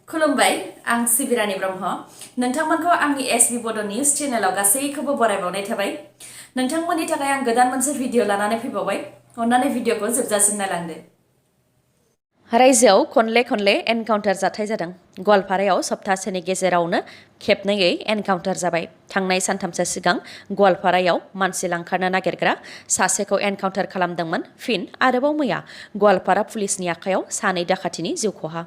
खुलुमबाय आं सिबिरानि ब्रह्म नोंथांमोनखौ आंनि sbbodonews चेनेलाव गासैखौबो बरायबावनाय थाबाय नोंथांमोननि थाखाय आं गोदान मोनसे भिडिअ लानानै फैबावबाय अन्नानै भिडिअखौ जोबजासिम नायलांदो रायजोआव खनले एनकाउन्टार जाथाय जादों गवालपारायाव सप्तासेनि गेजेरावनो खेबनैयै एनकाउन्टार जाबाय थांनाय सानथामसो सिगां गवालपारायाव मानसि लांखारनो नागिरग्रा सासेखौ एनकाउन्टार खालामदोंमोन फिन आरोबाव मैया गवालपारा पुलिसनि आखायाव सानै डाकातिनि जिउ खहा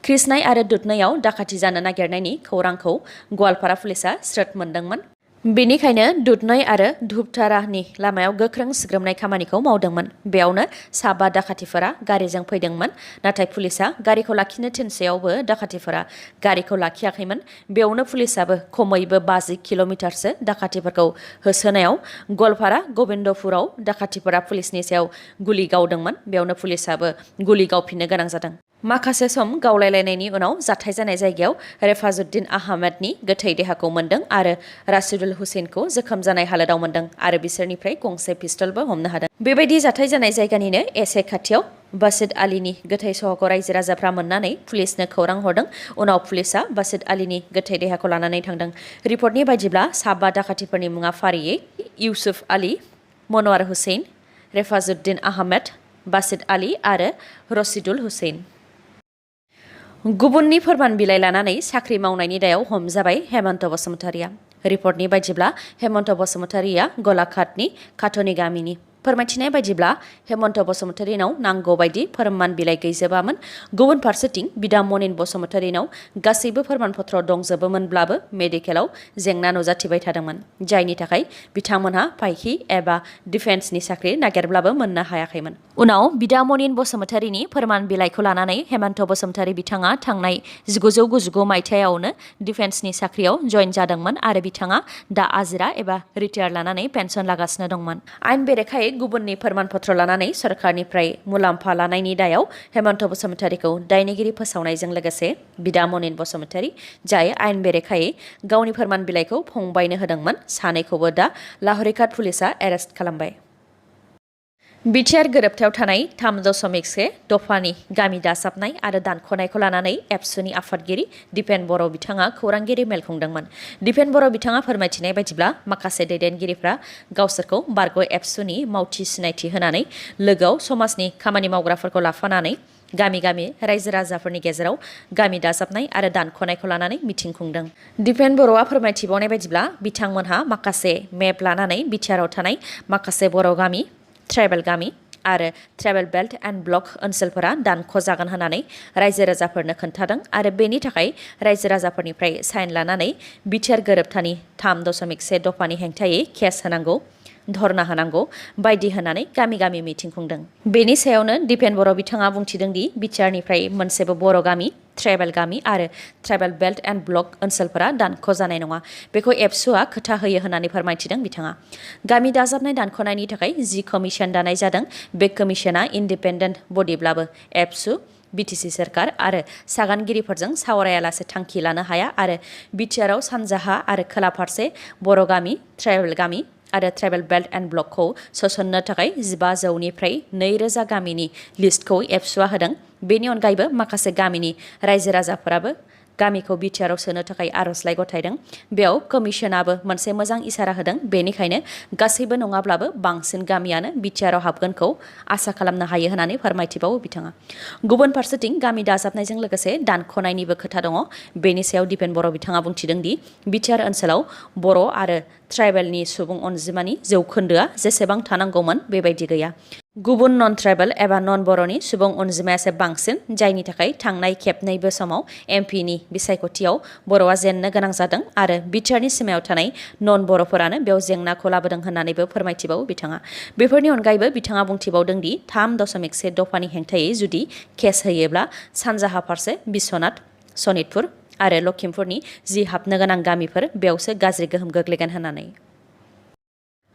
कृष्णाय आरो दुधनैयाव डाकाति जानो नागिरनायनि खौरांखौ गवालपारा पुलिसा स्रोद मोनदोंमोन बेनिखायनो दुधनै आरो धुपधारानि लामायाव गोख्रों सिग्रोमनाय खामानिखौ मावदोंमोन बेयावनो साबा डाकातिफोरा गारिजों फैदोंमोन नाथाय पुलिसा गारिखौ लाखिनो थिनसेयावबो डाकातिफोरा गारिखौ लाखियाखैमोन बेयावनो पुलिसाबो खमैबो 50 किल'मिटारसो डाकातिफोरखौ होसोनायाव गवालपारा गोविंदपुराव डाकातिफोरा पुलिसनि सायाव गुलि गावदोंमोन बेयावनो पुलिसाबो गुलि गावफिननो गोनां जादों माखासे सम गावलायलायनायनि उनाव जाथाय जानाय जायगायाव रेफाजुद्दिन आहमेदनि गोथै देहाखौ मोनदों आरो राशिदुल हुसैनखौ जोखोम जानाय हालोदाव मोनदों आरो बिसोरनिफ्राय गंसे पिस्तलबो हमनो हादों बेबायदि जाथाय जानाय जायगानिनो एसे खाथियाव बासित आलीनि गोथै सहखौ रायजो राजाफ्रा मोननानै पुलिसनो खौरां हरदों उनाव पुलिसा बासित आलीनि गोथै देहाखौ लानानै थांदों रिपर्टनि बायदिब्ला साबा डाकातिफोरनि मुङा फारियै इउसुफ आली मनवार हुसैन रेफाजुद्दिन आहमेद बासित आली आरो रशिदुल हुसैन गुबुननि फोरमान बिलाइ लानानै साख्रि मावनायनि दायाव हमजाबाय हेमन्त बसुमतारिया रिपर्टनि बायदिब्ला हेमन्त बसुमतारिया गलाघाटनि काटनि गामिनि फोरमायथिनाय बायदिब्ला हेमन्त बसुमतारिनाव नांगौ बायदि फोरमान बिलाइ गैजोबामोन गुबुन फारसेथिं बिदा मनिन बसुमतारिनाव गासैबो फोरमानपत्र दंजोबोमोनब्लाबो मेडिकेलाव जेंना नुजाथिबाय थादोंमोन जायनि थाखाय बिथांमोनहा पाइखि एबा डिफेन्सनि साख्रि नागिरब्लाबो मोननो हायाखैमोन उनाव बिदा मनिन बसुमतारिनि फोरमान बिलाइखौ लानानै हेमन्त बसुमतारि बिथाङा थांनाय 1999 मायथाइयावनो डिफेन्सनि साख्रियाव जइन जादोंमोन आरो बिथाङा दा आजिरा एबा रिटायार लानानै पेन्सन लागासिनो दंमोन आइन बेरेखायै गुबुननि फोरमानपत्र लानानै सरकारनिफ्राय मुलाम्फा लानायनि दायाव हेमन्त बसुमतारिखौ दायनिगिरि फोसावनायजों लोगोसे बिदा मनिन बसुमतारि जाय आइन बेरेखायै गावनि फोरमान बिलाइखौ फंबायनो होदोंमोन सानैखौबो दा लाहौरीघाट पुलिसा एरेस्ट खालामबाय बिटिआर गोरोबथायाव थानाय 3.1 दफानि गामि दाजाबनाय आरो दानख'नायखौ लानानै एबसुनि आफादगिरि दिपेन बर' बिथाङा खौरांगिरि मेल खुंदोंमोन दिपेन बर' बिथाङा फोरमायथिनाय बायदिब्ला माखासे दैदेनगिरिफ्रा गावसोरखौ बारग' एबसुनि मावथि सिनायथि होनानै लोगोआव समाजनि खामानि मावग्राफोरखौ लाफानानै गामि रायजो राजाफोरनि गेजेराव गामि दाजाबनाय आरो दानख'नायखौ लानानै मिथिं खुंदों दिपेन बर'आ फोरमायथिबावनाय बायदिब्ला बिथांमोनहा माखासे मेप लानानै बिटिआरआव थानाय माखासे बर' गामि ट्राइबेल गामि आरो ट्राइबेल बेल्ट एन्ड ब्लक ओनसोलफोरा दानख'जागोन होननानै रायजो राजाफोरनो खोन्थादों आरो बेनि थाखाय रायजो राजाफोरनिफ्राय साइन लानानै बिटिआर गोरोबथानि 3.1 दफानि हेंथायै केस होनांगौ धरना होनांगौ बायदि होनानै गामि मिथिं खुंदों बेनि सायावनो दिपेन बर' बिथाङा बुंथिदों दि बिटिआरनिफ्राय मोनसेबो बर' गामि ट्राइबेल गामि आरो ट्राइबेल बेल्ट एन्ड ब्लक ओनसोलफोरा दानख'जानाय नङा बेखौ एबसुआ खोथा होयो होननानै फोरमायथिदों बिथाङा गामि दाजाबनाय दानख'नायनि थाखाय जि कमिसन दानाय जादों बे कमिसना इन्डिपेन्डेन्ट बडिब्लाबो एबसु बिटिसि सरकार आरो सागानगिरिफोरजों सावरायालासे थांखि लानो हाया आरो बिटिआरआव सानजाहा आरो खोला फारसे बर' गामि ट्राइबेल गामि आरो ट्राइबेल बेल्ट एन्ड ब्लकखौ सोसननो थाखाय 1500निफ्राय 2000 गामिनि लिस्टखौ एबसुआ होदों बेनि अनगायैबो माखासे गामिनि रायजो राजाफोराबो गामिखौ बिटिआरआव सोनो थाखाय आर'जलाइ गथायदों बेयाव कमिसनाबो मोनसे मोजां इसारा होदों बेनिखायनो गासैबो नङाब्लाबो बांसिन गामियानो बिटिआरआव हाबगोनखौ आसा खालामनो हायो होननानै फोरमायथिबावो बिथाङा गुबुन फारसेथिं गामि दाजाबनायजों लोगोसे दानख'नायनिबो खोथा दङ बेनि सायाव दिपेन बर' बिथाङा बुंथिदों दि बिटिआर ओनसोलाव बर' आरो ट्राइबेलनि सुबुं अनजिमानि जौखोन्दोआ जेसेबां थानांगौमोन बेबायदि गैया गुबुन नन ट्राइबेल एबा नन बर'नि सुबुं अनजिमायासो बांसिन जायनि थाखाय थांनाय खेबनैबो समाव एमपिनि बिसायख'थियाव बर'आ जेननो गोनां जादों आरो बिटिआरनि सिमायाव थानाय नन बर'फोरानो बेयाव जेंनाखौ लाबोदों होननानैबो फोरमायथिबावो बिथाङा बेफोरनि अनगायैबो बिथाङा बुंथिबावदों दि 3.1 दफानि हेंथायै जुदि केस होयोब्ला सानजाहा फारसे बिश्वनाथ सनितपुर आरो लखिमपुरनि जि हाबनो गोनां गामिफोर बेयावसो गाज्रि गोहोम गोग्लैगोन होननानै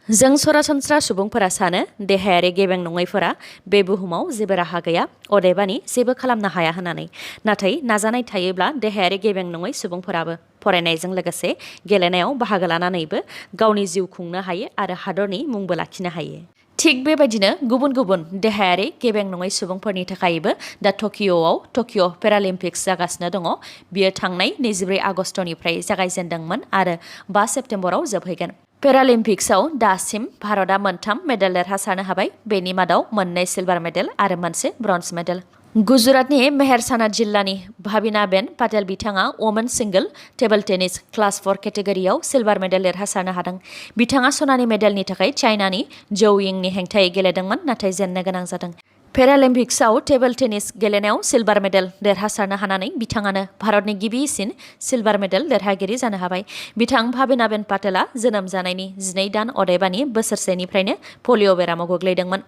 जों सरासनस्रा सुबुंफोरा सानो देहायारि गेबें नङैफोरा बे बुहुमाव जेबो राहा गैया अदेबानि जेबो खालामनो हाया होननानै नाथाय नाजानाय थायोब्ला देहायारि गेबें नङै सुबुंफोराबो फरायनायजों लोगोसे गेलेनायाव बाहागो लानानैबो गावनि जिउ खुंनो हायो आरो हादरनि मुंबो लाखिनो हायो थिग बेबायदिनो गुबुन गुबुन देहायारि गेबें नङै सुबुंफोरनि थाखायबो दा टकिअ पेरालिम्पिक्स जागासिनो दङ। बियो थांनाय 24 आगस्टनिफ्राय जागायजेनदोंमोन आरो 5 सेप्तेम्बराव जोबहैगोन। पेरालिम्पिक्सआव दासिम भारतआ 3 मेडेल देरहासारनो हाबाय। बेनि मादाव 2 सिलभार मेडेल आरो 1 ब्रन्ज मेडेल। गुजरातनि मेहरसाना जिल्लानि भाबिनाबेन पाटेल बिथाङा women single table tennis class 4 केटेगरियाव सिलभार मेडेल देरहासारनो हादों। बिथाङा सनानि मेडेलनि थाखाय चाइनानि जौ यिंनि हेंथायै गेलेदोंमोन, नाथाय जेननो गोनां जादों। पेरालिम्पिक्सआव टेबल टेनिस गेलेनायाव सिलभार मेडेल देरहासारनो हानानै बिथाङानो भारतनि गिबिसिन सिलभार मेडेल देरहागिरि जानो हाबाय। बिथां भाबिनाबेन पाटेला जोनोम जानायनि 12 दान अदेबानि बोसोरसेनिफ्रायनो पलिअ' बेरामाव गोग्लैदोंमोन।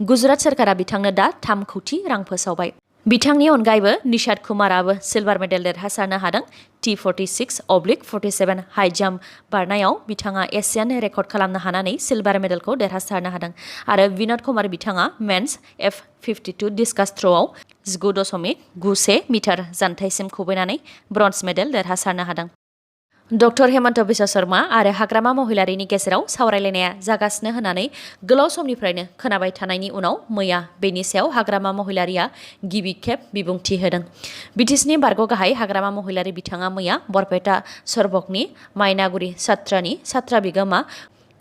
गुजरात सोरखारा बिथांनो दा 3 कौटि रां फोसावबाय। बिथांनि अनगायैबो निशाद कुमाराबो सिलभार मेडेल देरहासारनो हादों। T46/47 हाइ जाम्प बारनायाव बिथाङा एसियान रेकर्ड खालामनो हानानै सिलभार मेडेलखौ देरहासारनो हादों आरो विनोद कुमार बिथाङा मेन्स F52 डिस्कास थ्र'आव 19.91 मिटार जानथाइसिम खुबैनानै ब्रन्ज मेडेल देरहासारनो हादों। डक्टर हेमन्त बिश्व शर्मा आरो हाग्रामा महिलारिनि गेजेराव सावरायलायनाया जागासिनो होननानै गोलाव समनिफ्रायनो खोनाबाय थानायनि उनाव मैया बेनि सायाव हाग्रामा महिलारिया गिबि खेब बिबुंथि होदों। बिटिसिनि बारग' गाहाय हाग्रामा महिलारि बिथाङा मैया बरपेटा सरबकनि मायनागुरि सत्रनि सत्र बिगोमा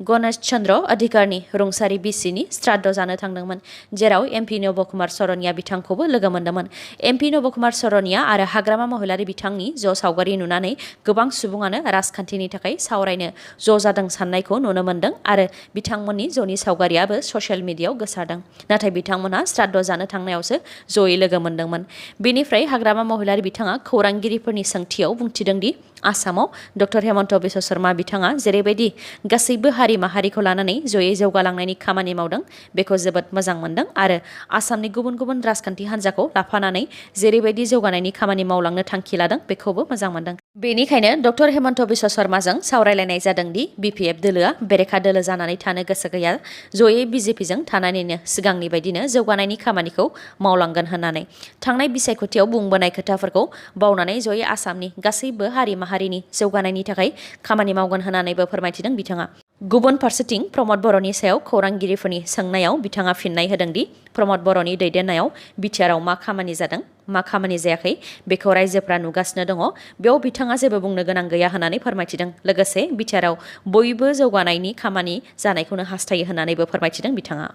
गणेश चन्द्र अधिकारनि रुंसारि बिसिनि श्राद्ध जानो थांदोंमोन, जेराव एमपि नबकुमार सरनिया बिथांखौबो लोगो मोन्दोंमोन। एमपि नबकुमार सरनिया आरो हाग्रामा महिलारि बिथांनि ज' सावगारि नुनानै गोबां सुबुङानो राजखान्थिनि थाखाय सावरायनो ज' जादों साननायखौ नुनो मोन्दों आरो बिथांमोननि ज'नि सावगारियाबो ससियेल मिडियायाव गोसारदों। नाथाय बिथांमोनहा श्राद्ध जानो थांनायावसो जयै लोगो मोन्दोंमोन। बेनिफ्राय हाग्रामा महिलारि बिथाङा खौरांगिरिफोरनि सोंथियाव बुंथिदों दि आसामाव डक्टर हेमन्त बिश्व शर्मा बिथाङा जेरैबायदि गासैबो हारि माहारिखौ लानानै जयै जौगालांनायनि खामानि मावदों बेखौ जोबोद मोजां मोनदों आरो आसामनि गुबुन गुबुन राजखान्थि हान्जाखौ लाफानानै जेरैबायदि जौगानायनि खामानि मावलांनो थांखि लादों बेखौबो मोजां मोनदों। बेनिखायनो डक्टर हेमन्त बिश्व शर्माजों सावरायलायनाय जादों दि बिपिएफ दोलोआ बेरेखा दोलो जानानै थानो गोसो गैया, जयै बिजेपिजों थानानैनो सिगांनि बायदिनो जौगानायनि खामानिखौ मावलांगोन होननानै थांनाय बिसायख'थियाव बुंबोनाय खोथाफोरखौ बावनानै जयै आसामनि गासैबो हारि माहारिनि जौगानायनि थाखाय खामानि मावगोन होननानैबो फोरमायथिदों बिथाङा। गुबुन फारसेथिं प्रमद बर'नि सायाव खौरांगिरिफोरनि सोंनायाव बिथाङा फिननाय होदों दि प्रमद बर'नि दैदेननायाव बिटिआरआव मा खामानि जादों मा खामानि जायाखै बेखौ रायजोफ्रा नुगासिनो दङ, बेयाव बिथाङा जेबो बुंनो गोनां गैया होननानै फोरमायथिदों। लोगोसे बिटिआरआव बयबो जौगानायनि खामानि जानायखौनो हास्थायो होननानैबो फोरमायथिदों बिथाङा।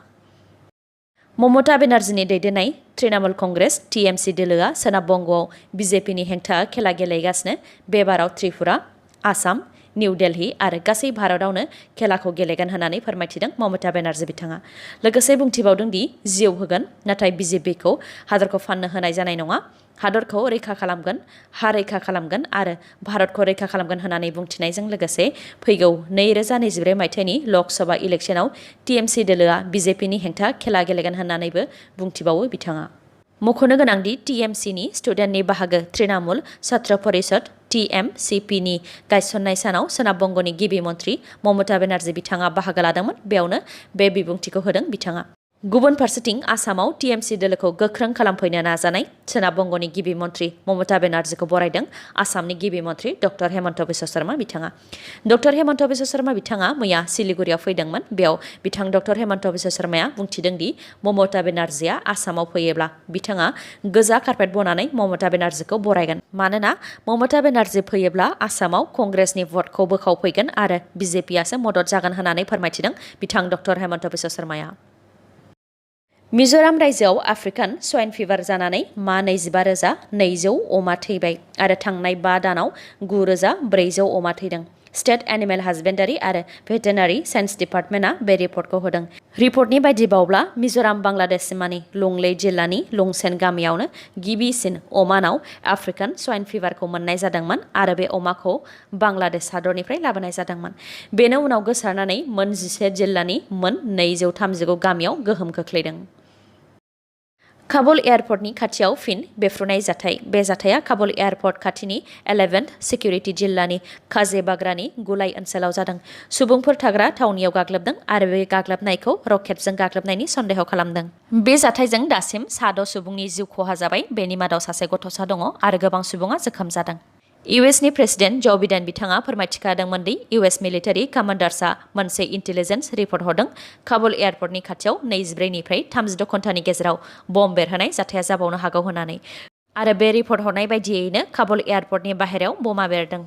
ममता बेनार्जीनि दैदेननाय तृणमूल कंग्रेस टिएमसि दोलोआ सोनाब बंग'आव बिजेपिनि हेंथा खेला गेलेगासिनो। बे बाराव त्रिपुरा, आसाम, निउ दिल्ली आरो गासै भारतआवनो खेलाखौ गेलेगोन होननानै फोरमायथिदों ममता बेनार्जी बिथाङा। लोगोसे बुंथिबावदों दि जिउ होगोन, नाथाय बिजेपिखौ हादरखौ फाननो होनाय जानाय नङा। हादरखौ रैखा खालामगोन, हा रैखा खालामगोन आरो भारतखौ रैखा खालामगोन होननानै बुंथिनायजों लोगोसे फैगौ 2024 मायथाइनि लकसभा इलेक्शनाव टिएमसि दोलोआ बिजेपिनि हेंथा खेला गेलेगोन होननानैबो बुंथिबावो बिथाङा। मख'नो गोनांदि टिएमसिनि स्टुडेन्टनि बाहागो तृणमूल छात्र परिषद टिएमसिपिनि गायसननाय सानाव सोनाब बंग'नि गिबि मन्थ्रि ममता बेनार्जी बिथाङा बाहागो लादोंमोन। बेयावनो बे बिबुंथिखौ होदों बिथाङा। गुबुन फारसेथिं आसामाव टिएमसि दोलोखौ गोख्रों खालामफैनो नाजानाय सोनाब बंग'नि गिबि मन्थ्रि ममता बेनार्जीखौ बरायदों आसामनि गिबि मन्थ्रि डक्टर हेमन्त बिश्व शर्मा बिथाङा। डक्टर हेमन्त बिश्व शर्मा बिथाङा मैया सिलिगुरियाव फैदोंमोन। बेयाव बिथां डक्टर हेमन्त बिश्व शर्माया बुंथिदों दि ममता बेनार्जीआ आसामाव फैयोब्ला बिथाङा गोजा कार्पेट बनानै ममता बेनार्जीखौ बरायगोन, मानोना ममता बेनार्जी फैयोब्ला आसामाव कंग्रेसनि भटखौ बोखावफैगोन आरो बिजेपिआसो मदद जागोन होननानै फोरमायथिदों बिथां डक्टर हेमन्त बिश्व शर्माया। मिज'राम रायजोआव आफ्रिकान स्वाइन फिभार जानानै 25,200 अमा थैबाय आरो थांनाय 5 दानाव 9,400 अमा थैदों। स्टेट एनिमेल हासबेन्डारि आरो भेटेनारि साइन्स डिपार्टमेन्टआ बे रिपर्टखौ होदों। रिपर्टनि बायदिबावब्ला मिज'राम बांलादेश सिमानि लुंलेइ जिल्लानि लुंसेन गामियावनो गिबिसिन अमानाव आफ्रिकान स्वाइन फिभारखौ मोननाय जादोंमोन आरो बे अमाखौ बांलादेश हादरनिफ्राय लाबोनाय जादोंमोन। बेनि उनाव गोसारनानै मोन 11 जिल्लानि मोन 239 गामियाव गोहोम खोख्लैदों। काबुल एयारपर्टनि खाथियाव फिन बेफ्रुनाय जाथाय। बे जाथाया काबुल एयारपर्ट खाथिनि 11th सिकिउरिटि जिल्लानि खाजे बाग्रानि गुलाइ ओनसोलाव जादों। सुबुंफोर थाग्रा थावनियाव गाग्लोबदों आरो बे गाग्लोबनायखौ रकेटजों गाग्लोबनायनि सन्देह खालामदों। बे जाथायजों दासिम 6 सुबुंनि जिउ खहा जाबाय, बेनि मादाव सासे गथ'सा दङ आरो गोबां सुबुङा जोखोम जादों। इउएसनि प्रेसिडेन्ट जो बिडेन बिथाङा फोरमायथिखादोंमोन दि इउएस मिलिटारि कामान्डार्सआ मोनसे इन्टेलिजेन्स रिपर्ट हरदों काबुल एयारपर्टनि खाथियाव 24निफ्राय 36 घन्टानि गेजेराव बम बेरहोनाय जाथाया जाबावनो हागौ होननानै आरो बे रिपर्ट हरनाय बायदियैनो काबुल एयारपर्टनि बाहेरायाव बमा बेरदों।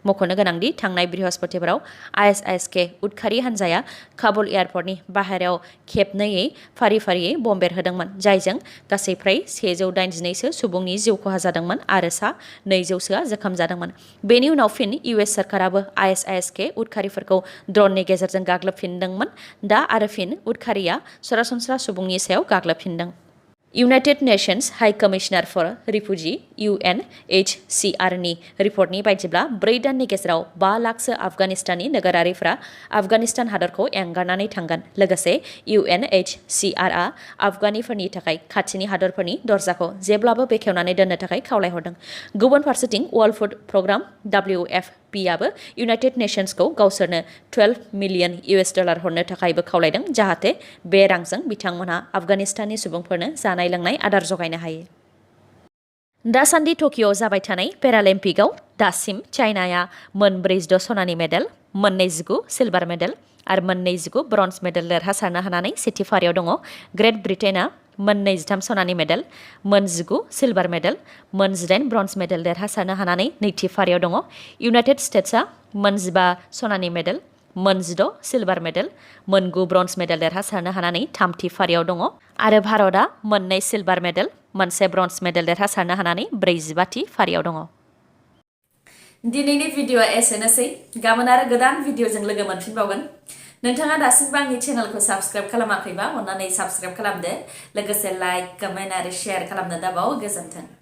मख'नो गोनांदि थांनाय बृहस्पतिबाराव आइएसआइएसके उदखारि हान्जाया काबुल एयारपर्टनि बाहेरायाव खेबनैयै फारि-फारियै बम बेरहोदोंमोन जायजों गासै फ्राय 182सो सुबुंनि जिउ खहा जादोंमोन आरो सा 200सोआ जोखोम जादोंमोन। बेनि उनाव फिन इउएस सोरखाराबो आइएसआइएसके उदखारिफोरखौ ड्रननि गेजेरजों गाग्लोबफिनदोंमोन। दा आरो फिन उदखारिया सरासनस्रा सुबुंनि सायाव गाग्लोबफिनदों। United Nations High Commissioner for Refugee UNHCRनि रिपर्टनि बायदिब्ला 4 दाननि गेजेराव 5 लाखसो आफगानिस्ताननि नोगोरारिफ्रा आफगानिस्तान हादरखौ एंगारनानै थांगोन। लोगोसे UNHCRआ आफगानिफोरनि थाखाय खाथिनि हादरफोरनि दरजाखौ जेब्लाबो बेखेवनानै दोननो थाखाय खावलायहरदों। गुबुन फारसेथिं वर्ल्ड फुड प्रग्राम WFPआबो इउनाइटेड नेशन्सखौ गावसोरनो $12 मिलियन हरनो थाखायबो खावलायदों जाहाथे बे रांजों बिथांमोनहा आफगानिस्ताननि सुबुंफोरनो जानाय लोंनाय आदार जगायनो हायो। दासान्दि टकिअ'आव जाबाय थानाय पेरालिम्पिकआव दासिम चाइनाया मोन 46 सनानि मेडेल, मोन 29 सिलभार मेडेल आरो मोन 29 ब्रन्ज मेडेल देरहासारनो हानानै सेथि फारियाव दङ। ग्रेट ब्रिटेनआ मोन 23 सनानि मेडेल, मोन 19 सिलभार मेडेल, मोन 18 ब्रन्ज मेडेल देरहासारनो हानानै नैथि फारियाव दङ। इउनाइटेड स्टेट्सआ मोन 15 सनानि मेडेल, मोन 16 सिलभार मेडेल, मोन 9 ब्रन्ज मेडेल देरहासारनो हानानै थामथि फारियाव दङ आरो भारतआ मोन 2 सिलभार मेडेल, मोन 1 ब्रन्ज मेडेल देरहासारनो हानानै 45थि फारियाव दङ। दिनैनि भिडिअ'आ एसेनोसै। गाबोन आरो गोदान भिडिअ'जों लोगो मोनफिनबावगोन। नोंथाङा दासिमबो आंनि चेनेलखौ साबस्क्राइब खालामाखैबा अन्नानै साबस्क्राइब खालामदो। लोगोसे लाइक, कमेन्ट आरो शेयार खालामनो दाबाव। गोजोन्थों।